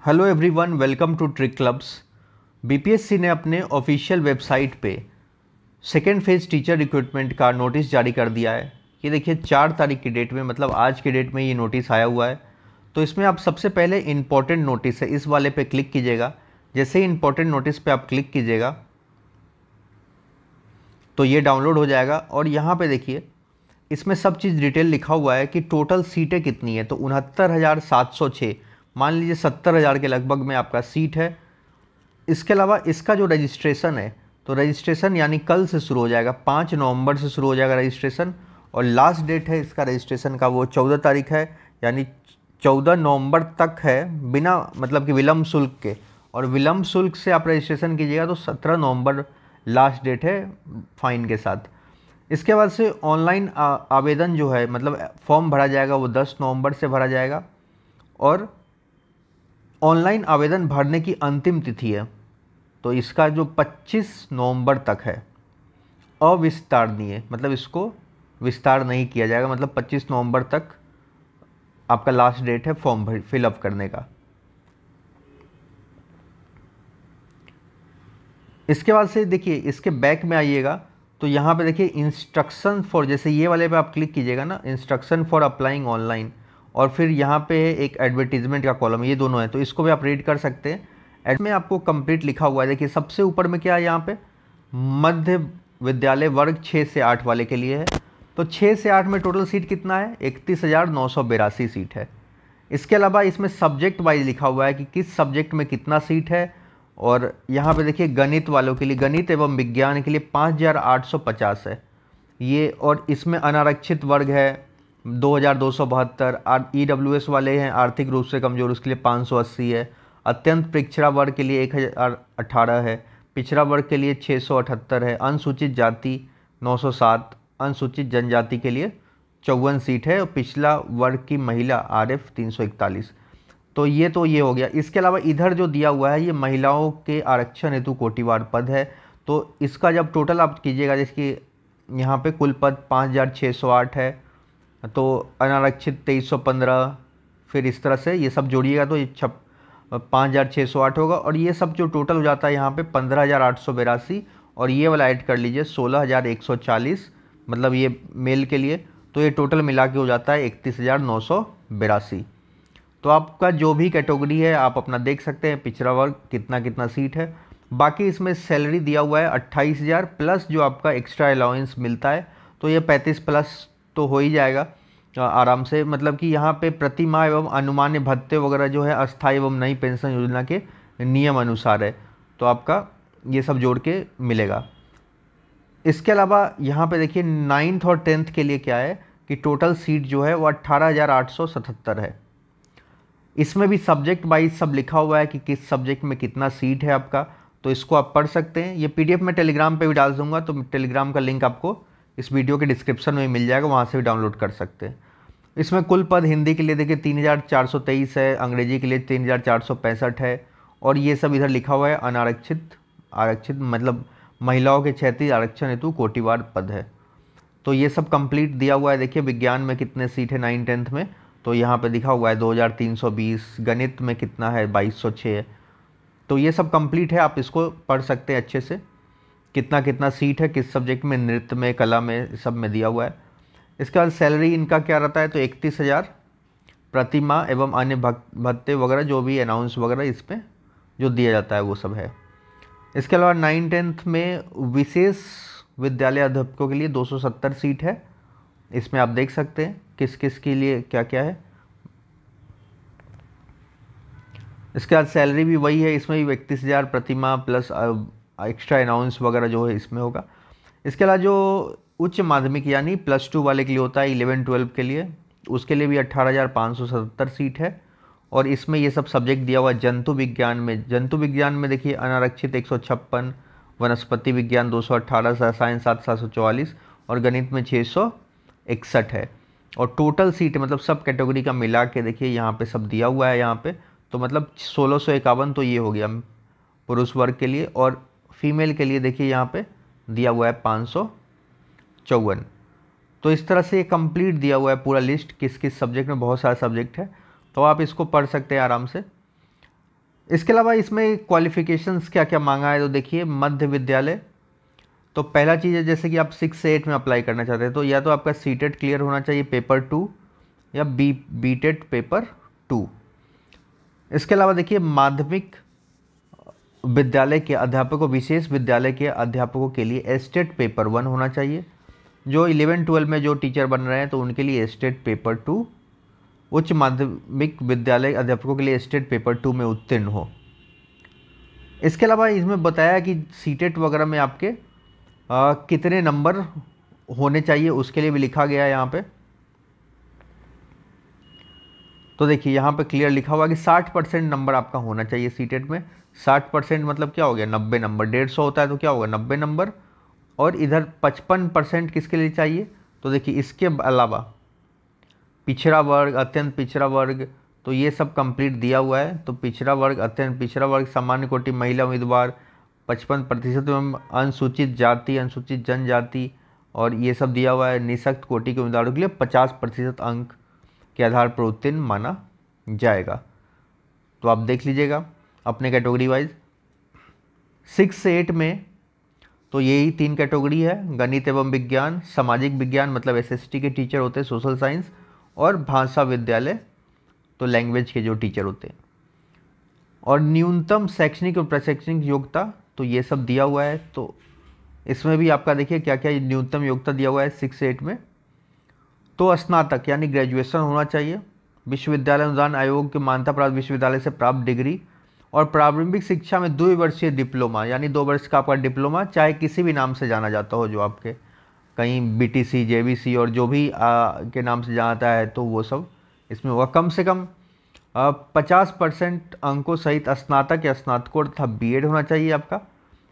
Hello everyone, welcome to trick clubs. BPSC ने अपने official website पे सेकेंड फेज़ टीचर रिक्रूटमेंट का notice जारी कर दिया है। ये देखिए 4 तारीख की डेट में, मतलब आज की डेट में ये नोटिस आया हुआ है। तो इसमें आप सबसे पहले इम्पॉर्टेंट नोटिस है इस वाले पे क्लिक कीजिएगा। जैसे ही इम्पॉर्टेंट नोटिस पे आप क्लिक कीजिएगा तो ये डाउनलोड हो जाएगा और यहाँ पे देखिए इसमें सब चीज़ डिटेल लिखा हुआ है कि टोटल सीटें कितनी है। तो 69,706, मान लीजिए 70,000 के लगभग में आपका सीट है। इसके अलावा इसका जो रजिस्ट्रेशन है, तो रजिस्ट्रेशन यानी कल से शुरू हो जाएगा, 5 नवंबर से शुरू हो जाएगा रजिस्ट्रेशन। और लास्ट डेट है इसका रजिस्ट्रेशन का वो 14 तारीख है, यानी 14 नवंबर तक है, बिना मतलब कि विलम्ब शुल्क के। और विलम्ब शुल्क से आप रजिस्ट्रेशन कीजिएगा तो 17 नवंबर लास्ट डेट है फाइन के साथ। इसके बाद से ऑनलाइन आवेदन जो है, मतलब फॉर्म भरा जाएगा वो 10 नवंबर से भरा जाएगा। और ऑनलाइन आवेदन भरने की अंतिम तिथि है तो इसका जो 25 नवंबर तक है, अविस्तारणीय, मतलब इसको विस्तार नहीं किया जाएगा, मतलब 25 नवंबर तक आपका लास्ट डेट है फॉर्म फिलअप करने का। इसके बाद से देखिए इसके बैक में आइएगा तो यहाँ पे देखिए इंस्ट्रक्शन फॉर, जैसे ये वाले पे आप क्लिक कीजिएगा ना, इंस्ट्रक्शन फॉर अप्लाइंग ऑनलाइन, और फिर यहाँ पे एक एडवर्टीजमेंट का कॉलम, ये दोनों है तो इसको भी आप रीड कर सकते हैं। एड में आपको कंप्लीट लिखा हुआ है, देखिए सबसे ऊपर में क्या है, यहाँ पे मध्य विद्यालय वर्ग 6 से 8 वाले के लिए है। तो 6 से 8 में टोटल सीट कितना है, 31,982 सीट है। इसके अलावा इसमें सब्जेक्ट वाइज लिखा हुआ है कि किस सब्जेक्ट में कितना सीट है। और यहाँ पे देखिए गणित वालों के लिए, गणित एवं विज्ञान के लिए 5,850 है ये। और इसमें अनारक्षित वर्ग है 2,272। EWS वाले हैं आर्थिक रूप से कमजोर, उसके लिए 580 है। अत्यंत पिछड़ा वर्ग के लिए 1,018 है। पिछड़ा वर्ग के लिए 678 है। अनुसूचित जाति 907, अनुसूचित जनजाति के लिए 54 सीट है। और पिछला वर्ग की महिला RF 341। तो ये हो गया। इसके अलावा इधर जो दिया हुआ है ये महिलाओं के आरक्षण हेतु कोटिवार पद है। तो इसका जब टोटल आप कीजिएगा, जैसे कि यहाँ पे कुल पद 5,608 है, तो अनारक्षित 2,315, फिर इस तरह से ये सब जोड़िएगा तो ये 5,608 होगा। और ये सब जो टोटल हो जाता है यहाँ पे 15,882, और ये वाला ऐड कर लीजिए 16,140, मतलब ये मेल के लिए, तो ये टोटल मिला के हो जाता है 31,982। तो आपका जो भी कैटेगरी है आप अपना देख सकते हैं, पिछड़ा वर्ग कितना कितना सीट है। बाकी इसमें सैलरी दिया हुआ है 28,000 प्लस जो आपका एक्स्ट्रा अलाउंस मिलता है, तो ये 35 प्लस तो हो ही जाएगा आराम से। मतलब कि यहाँ पे प्रति माह एवं अनुमान्य भत्ते वगैरह जो है अस्थायी एवं नई पेंशन योजना के नियम अनुसार है, तो आपका ये सब जोड़ के मिलेगा। इसके अलावा यहाँ पे देखिए 9th और 10th के लिए क्या है कि टोटल सीट जो है वो 18,877 है। इसमें भी सब्जेक्ट वाइज सब लिखा हुआ है कि किस सब्जेक्ट में कितना सीट है आपका, तो इसको आप पढ़ सकते हैं। ये PDF मैं टेलीग्राम पे भी डाल दूंगा, तो टेलीग्राम का लिंक आपको इस वीडियो के डिस्क्रिप्शन में मिल जाएगा, वहाँ से भी डाउनलोड कर सकते हैं। इसमें कुल पद हिंदी के लिए देखिए 3,423 है, अंग्रेजी के लिए 3,465 है। और ये सब इधर लिखा हुआ है अनारक्षित, आरक्षित मतलब महिलाओं के 36 आरक्षण हेतु कोटिवार पद है। तो ये सब कंप्लीट दिया हुआ है। देखिए विज्ञान में कितने सीट है 9 10th में, तो यहाँ पे लिखा हुआ है 2,320। गणित में कितना है 2,206 है। तो ये सब कंप्लीट है, आप इसको पढ़ सकते हैं अच्छे से, कितना कितना सीट है किस सब्जेक्ट में, नृत्य में, कला में, सब में दिया हुआ है। इसके बाद सैलरी इनका क्या रहता है, तो 31,000 प्रति माह एवं अन्य भत्ते वगैरह जो भी अनाउंस वगैरह इसमें जो दिया जाता है वो सब है। इसके अलावा 9 10th में विशेष विद्यालय अध्यापकों के लिए 270 सीट है। इसमें आप देख सकते हैं किस किस के लिए क्या क्या है। इसके बाद सैलरी भी वही है, इसमें भी 31,000 प्रति माह प्लस एक्स्ट्रा अनाउंस वगैरह जो है इसमें होगा। इसके अलावा जो उच्च माध्यमिक यानी +2 वाले के लिए होता है, 11-12 के लिए, उसके लिए भी 18,577 सीट है। और इसमें ये सब सब्जेक्ट दिया हुआ है। जंतु विज्ञान में देखिए अनारक्षित 156, वनस्पति विज्ञान 218, रसायन 744, और गणित में 661 है। और टोटल सीट मतलब सब कैटेगरी का मिला के देखिए यहाँ पे सब दिया हुआ है यहाँ पे, तो मतलब 1651 तो ये हो गया पुरुष वर्ग के लिए। और फीमेल के लिए देखिए यहाँ पे दिया हुआ है 554। तो इस तरह से ये कंप्लीट दिया हुआ है पूरा लिस्ट किस किस सब्जेक्ट में, बहुत सारा सब्जेक्ट है, तो आप इसको पढ़ सकते हैं आराम से। इसके अलावा इसमें क्वालिफिकेशंस क्या क्या मांगा है, तो देखिए मध्य विद्यालय, तो पहला चीज़ है जैसे कि आप 6 से 8 में अप्लाई करना चाहते हैं तो या तो आपका सीटेट क्लियर होना चाहिए पेपर 2 या बीटेट पेपर 2। इसके अलावा देखिए माध्यमिक विद्यालय के अध्यापकों, विशेष विद्यालय के अध्यापकों के लिए एस्टेट पेपर 1 होना चाहिए। जो 11-12 में जो टीचर बन रहे हैं तो उनके लिए एस्टेट पेपर 2, उच्च माध्यमिक विद्यालय अध्यापकों के लिए एस्टेट पेपर 2 में उत्तीर्ण हो। इसके अलावा इसमें बताया कि सीटेट वगैरह में आपके कितने नंबर होने चाहिए उसके लिए भी लिखा गया है यहाँ पे। तो देखिए यहाँ पे क्लियर लिखा हुआ है कि 60% नंबर आपका होना चाहिए सीटेट में। 60% मतलब क्या हो गया, 90 नंबर। 150 होता है तो क्या होगा, 90 नंबर। और इधर 55% किसके लिए चाहिए, तो देखिए इसके अलावा पिछड़ा वर्ग, अत्यंत पिछड़ा वर्ग, तो ये सब कंप्लीट दिया हुआ है। तो पिछड़ा वर्ग, अत्यंत पिछड़ा वर्ग, सामान्य कोटि महिला उम्मीदवार 55% एवं अनुसूचित जाति, अनुसूचित जनजाति और ये सब दिया हुआ है। निःशक्त कोटि के उम्मीदवारों के लिए 50% अंक के आधार पर उत्तीर्ण माना जाएगा। तो आप देख लीजिएगा अपने कैटेगरी वाइज। 6 से 8 में तो यही 3 कैटेगरी है, गणित एवं विज्ञान, सामाजिक विज्ञान मतलब एसएसटी के टीचर होते हैं, सोशल साइंस, और भाषा विद्यालय तो लैंग्वेज के जो टीचर होते हैं। और न्यूनतम शैक्षणिक और प्रशैक्षणिक योग्यता तो ये सब दिया हुआ है। तो इसमें भी आपका देखिए क्या क्या न्यूनतम योग्यता दिया हुआ है 6 से 8 में। तो स्नातक यानी ग्रेजुएशन होना चाहिए, विश्वविद्यालय अनुदान आयोग के मान्यता प्राप्त विश्वविद्यालय से प्राप्त डिग्री, और प्रारंभिक शिक्षा में 2 वर्षीय डिप्लोमा यानी 2 वर्ष का आपका डिप्लोमा, चाहे किसी भी नाम से जाना जाता हो, जो आपके कहीं बीटीसी, जेबीसी और जो भी के नाम से जाता है तो वो सब इसमें होगा। कम से कम 50% अंकों सहित स्नातक या स्नातकोत्तर तथा बीएड होना चाहिए आपका,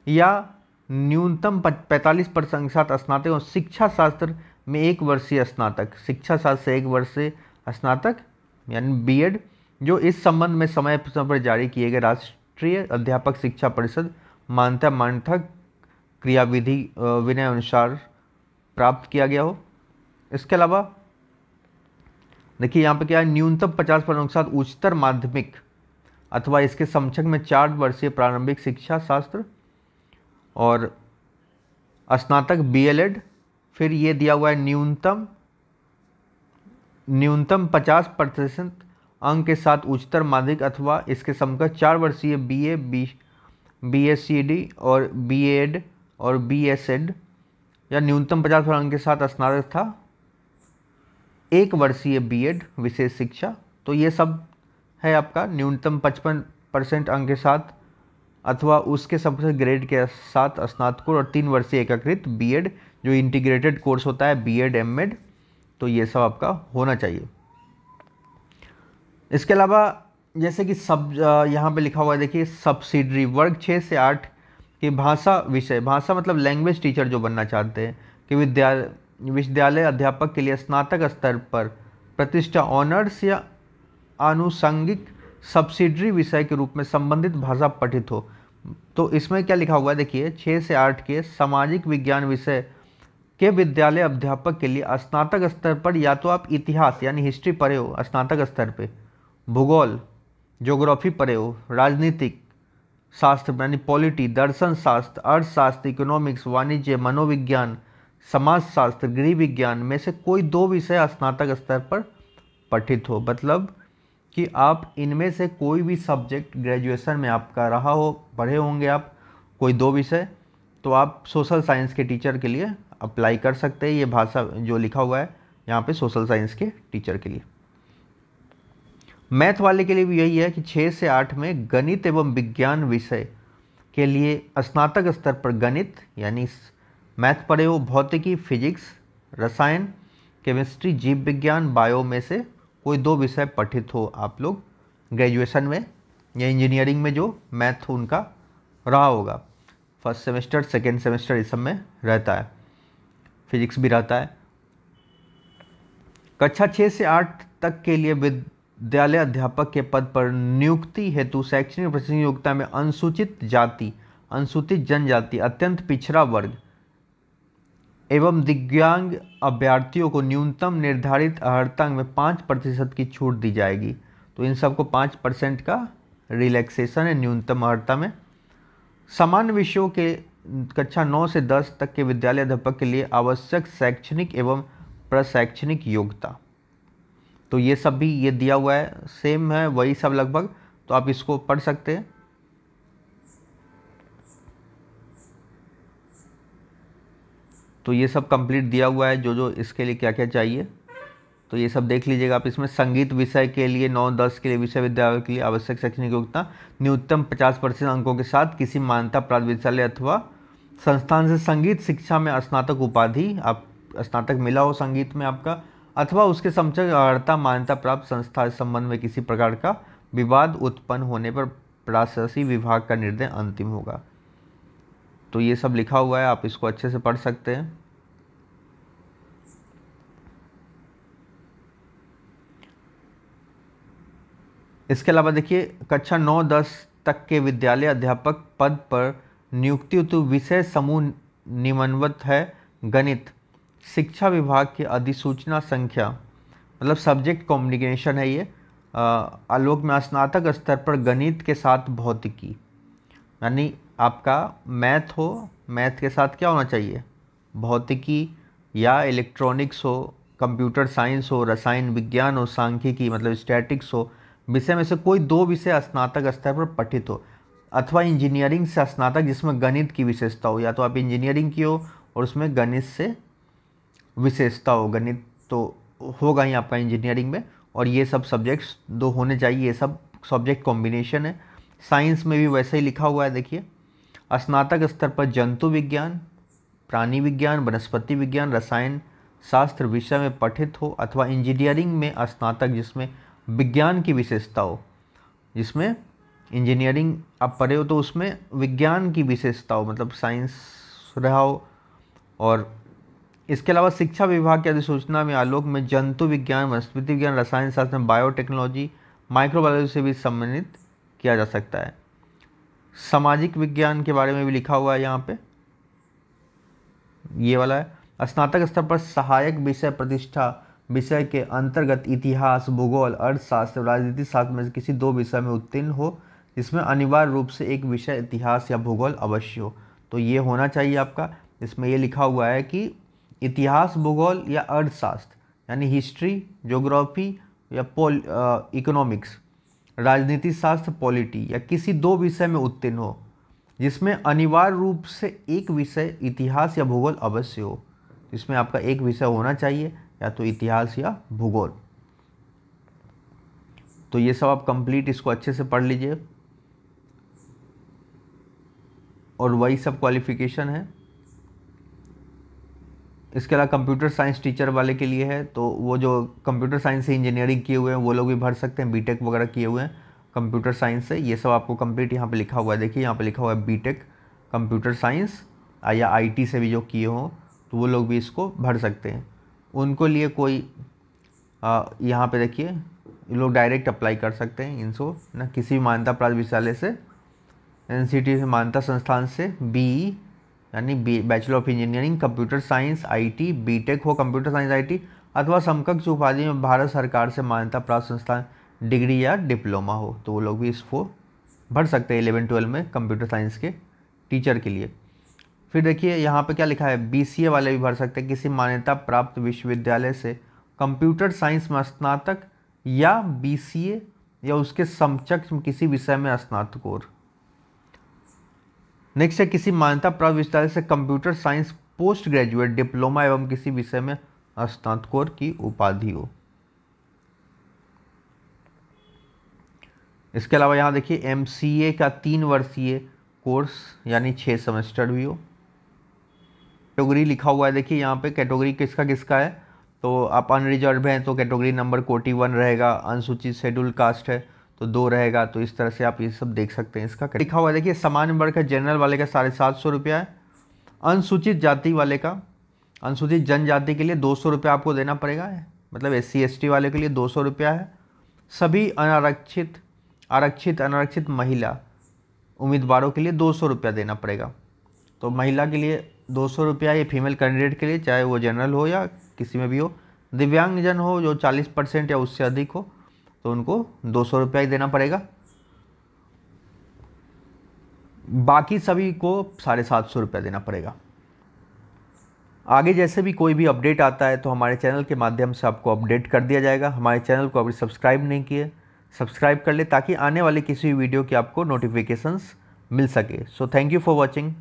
या न्यूनतम 45% के साथ स्नातक और शिक्षा शास्त्र में 1 वर्षीय स्नातक, शिक्षा शास्त्र से 1 वर्षीय स्नातक यानी बीएड, जो इस संबंध में समय पर जारी किए गए राष्ट्रीय अध्यापक शिक्षा परिषद मान्यता क्रियाविधि विनय अनुसार प्राप्त किया गया हो। इसके अलावा देखिए यहाँ पे क्या है, न्यूनतम 50% के साथ उच्चतर माध्यमिक अथवा इसके समकक्ष में 4 वर्षीय प्रारंभिक शिक्षा शास्त्र और स्नातक बीएलएड। फिर ये दिया हुआ है न्यूनतम 50% अंक के साथ उच्चतर माध्यमिक अथवा इसके समकक्ष 4 वर्षीय बीए, बीएससीडी और बीएड और बीएसएड, या न्यूनतम 50% अंक के साथ स्नातक था 1 वर्षीय बीएड विशेष शिक्षा। तो ये सब है आपका न्यूनतम 55% अंक के साथ अथवा उसके सबसे ग्रेड के साथ स्नातकोत्तर और 3 वर्षीय एकीकृत बीएड जो इंटीग्रेटेड कोर्स होता है बीएड एमएड, तो ये सब आपका होना चाहिए। इसके अलावा जैसे कि सब यहाँ पे लिखा हुआ है देखिए सब्सिडरी वर्ग 6 से 8 के भाषा विषय, भाषा मतलब लैंग्वेज टीचर जो बनना चाहते हैं कि विश्वविद्यालय अध्यापक के लिए स्नातक स्तर पर प्रतिष्ठा ऑनर्स या आनुषंगिक सब्सिडरी विषय के रूप में संबंधित भाषा पठित हो। तो इसमें क्या लिखा हुआ है देखिए 6 से 8 के सामाजिक विज्ञान विषय के विद्यालय अध्यापक के लिए स्नातक स्तर पर या तो आप इतिहास यानी हिस्ट्री पढ़े हो स्नातक स्तर पे, भूगोल ज्योग्राफी पढ़े हो, राजनीतिक शास्त्र यानी पॉलिटी, दर्शन शास्त्र, अर्थशास्त्र, इकोनॉमिक्स, वाणिज्य, मनोविज्ञान, समाजशास्त्र, गृह विज्ञान में से कोई 2 विषय स्नातक स्तर पर पठित हो। मतलब कि आप इनमें से कोई भी सब्जेक्ट ग्रेजुएशन में आपका रहा हो, पढ़े होंगे आप कोई 2 विषय, तो आप सोशल साइंस के टीचर के लिए अप्लाई कर सकते हैं। ये भाषा जो लिखा हुआ है यहाँ पे सोशल साइंस के टीचर के लिए। मैथ वाले के लिए भी यही है कि 6 से 8 में गणित एवं विज्ञान विषय के लिए स्नातक स्तर पर गणित यानी मैथ पढ़े हो, भौतिकी, फिजिक्स, रसायन, केमिस्ट्री, जीव विज्ञान, बायो में से कोई 2 विषय पठित हो आप लोग ग्रेजुएशन में या इंजीनियरिंग में जो मैथ उनका रहा होगा। फर्स्ट सेमेस्टर, सेकेंड सेमेस्टर इस सब में रहता है, फिजिक्स भी रहता है। कक्षा 6 से 8 तक के लिए विद्यालय अध्यापक के पद पर नियुक्ति हेतु शैक्षणिक और प्रशासनिक योग्यता में अनुसूचित जाति, अनुसूचित जनजाति, अत्यंत पिछड़ा वर्ग एवं दिव्यांग अभ्यर्थियों को न्यूनतम निर्धारित अर्हता में 5% की छूट दी जाएगी। तो इन सबको 5% का रिलैक्सेशन है न्यूनतम अर्हता में। सामान्य विषयों के कक्षा 9 से 10 तक के विद्यालय अध्यापक के लिए आवश्यक शैक्षणिक एवं प्रशैक्षणिक योग्यता, तो ये सब भी ये दिया हुआ है, सेम है वही सब लगभग, तो आप इसको पढ़ सकते हैं। तो ये सब कंप्लीट दिया हुआ है जो जो इसके लिए क्या क्या चाहिए, तो ये सब देख लीजिएगा आप। इसमें संगीत विषय के लिए 9-10 के लिए विश्वविद्यालय के लिए आवश्यक शैक्षणिक योग्यता न्यूनतम 50% अंकों के साथ किसी मान्यता प्राप्त विद्यालय अथवा संस्थान से संगीत शिक्षा में स्नातक उपाधि, आप स्नातक मिला हो संगीत में आपका, अथवा उसके समकक्ष अर्हता मान्यता प्राप्त संस्था के संबंध में किसी प्रकार का विवाद उत्पन्न होने पर प्रशासनिक विभाग का निर्णय अंतिम होगा। तो ये सब लिखा हुआ है, आप इसको अच्छे से पढ़ सकते हैं। इसके अलावा देखिए कक्षा 9-10 तक के विद्यालय अध्यापक पद पर नियुक्ति हेतु विषय समूह निम्नवत है। गणित, शिक्षा विभाग की अधिसूचना संख्या, मतलब सब्जेक्ट कॉम्बिनेशन है ये। आलोक में स्नातक स्तर पर गणित के साथ भौतिकी, यानी आपका मैथ हो, मैथ के साथ क्या होना चाहिए, भौतिकी या इलेक्ट्रॉनिक्स हो, कंप्यूटर साइंस हो, रसायन विज्ञान हो, सांख्यिकी मतलब स्टैटिक्स हो, विषय में से कोई 2 विषय स्नातक स्तर पर पठित हो, अथवा इंजीनियरिंग से स्नातक जिसमें गणित की विशेषता हो, या तो आप इंजीनियरिंग की हो और उसमें गणित से विशेषता हो, गणित तो होगा ही आपका इंजीनियरिंग में, और ये सब सब्जेक्ट्स 2 होने चाहिए, ये सब सब्जेक्ट कॉम्बिनेशन है। साइंस में भी वैसे ही लिखा हुआ है, देखिए स्नातक स्तर पर जंतु विज्ञान, प्राणी विज्ञान, वनस्पति विज्ञान, रसायन शास्त्र विषय में पठित हो, अथवा इंजीनियरिंग में स्नातक जिसमें विज्ञान की विशेषता हो, जिसमें इंजीनियरिंग आप पढ़े हो तो उसमें विज्ञान की विशेषता हो, मतलब साइंस रहा हो। और इसके अलावा शिक्षा विभाग की अधिसूचना में आलोक में जंतु विज्ञान, वनस्पति विज्ञान, रसायन शास्त्र में बायोटेक्नोलॉजी, माइक्रोबायोलॉजी से भी सम्मानित किया जा सकता है। सामाजिक विज्ञान के बारे में भी लिखा हुआ है यहाँ पे, ये वाला है। स्नातक स्तर पर सहायक विषय प्रतिष्ठा विषय के अंतर्गत इतिहास, भूगोल, अर्थशास्त्र, राजनीति शास्त्र में से किसी 2 विषय में उत्तीर्ण हो, जिसमें अनिवार्य रूप से एक विषय इतिहास या भूगोल अवश्य हो। तो ये होना चाहिए आपका। इसमें ये लिखा हुआ है कि इतिहास, भूगोल या अर्थशास्त्र यानी हिस्ट्री, ज्योग्राफी या इकोनॉमिक्स, राजनीति शास्त्र, पॉलिटी या किसी 2 विषय में उत्तीर्ण हो, जिसमें अनिवार्य रूप से एक विषय इतिहास या भूगोल अवश्य हो। इसमें आपका एक विषय होना चाहिए, या तो इतिहास या भूगोल। तो ये सब आप कंप्लीट इसको अच्छे से पढ़ लीजिए, और वही सब क्वालिफिकेशन है। इसके अलावा कंप्यूटर साइंस टीचर वाले के लिए है, तो वो जो कंप्यूटर साइंस से इंजीनियरिंग किए हुए हैं वो लोग भी भर सकते हैं, बीटेक वगैरह किए हुए हैं कंप्यूटर साइंस से। ये सब आपको कंप्लीट यहाँ पे लिखा हुआ है, देखिए यहाँ पे लिखा हुआ है बीटेक कंप्यूटर साइंस या आईटी से भी जो किए हों तो वो लोग भी इसको भर सकते हैं। उनको लिए कोई यहाँ पे देखिए ये लोग डायरेक्ट अप्लाई कर सकते हैं इनको ना, किसी भी मान्यता प्राप्त विद्यालय से, एनसीटी से मान्यता संस्थान से बीई यानी bachelor of engineering computer science IT, BTech हो कंप्यूटर साइंस आईटी, अथवा समकक्ष उपाधि में भारत सरकार से मान्यता प्राप्त संस्थान डिग्री या डिप्लोमा हो, तो वो लोग भी इसको भर सकते हैं 11-12 में कंप्यूटर साइंस के टीचर के लिए। फिर देखिए यहाँ पे क्या लिखा है, बीसीए वाले भी भर सकते हैं, किसी मान्यता प्राप्त विश्वविद्यालय से कंप्यूटर साइंस में स्नातक या बीसीए या उसके समकक्ष किसी विषय में स्नातकोर। नेक्स्ट है किसी मान्यता प्राप्त विश्वविद्यालय से computer science post graduate diploma एवं किसी विषय में स्नातकोर की उपाधि हो। इसके अलावा यहाँ देखिए एमसीए का 3 वर्षीय कोर्स यानी 6 सेमेस्टर भी हो। कैटेगरी लिखा हुआ है, देखिए यहाँ पे कैटेगरी किसका किसका है, तो आप अनरिजर्व हैं तो कैटेगरी नंबर कोटि 1 रहेगा, अनुसूचित शेड्यूल कास्ट है तो 2 रहेगा। तो इस तरह से आप ये सब देख सकते हैं। इसका लिखा हुआ है देखिए सामान्य वर्ग का जनरल वाले का 750 रुपया है, अनुसूचित जाति वाले का, अनुसूचित जनजाति के लिए 200 रुपया आपको देना पड़ेगा, मतलब SC ST वाले के लिए 200 रुपया है। सभी अनारक्षित महिला उम्मीदवारों के लिए 200 रुपया देना पड़ेगा। तो महिला के लिए 200 रुपया, ये फीमेल कैंडिडेट के लिए चाहे वो जनरल हो या किसी में भी हो। दिव्यांगजन हो जो 40% या उससे अधिक हो तो उनको 200 रुपया ही देना पड़ेगा। बाकी सभी को 750 रुपये देना पड़ेगा। आगे जैसे भी कोई भी अपडेट आता है तो हमारे चैनल के माध्यम से आपको अपडेट कर दिया जाएगा। हमारे चैनल को अभी सब्सक्राइब नहीं किए, सब्सक्राइब कर ले ताकि आने वाले किसी भी वीडियो की आपको नोटिफिकेशंस मिल सके। So thank you for watching.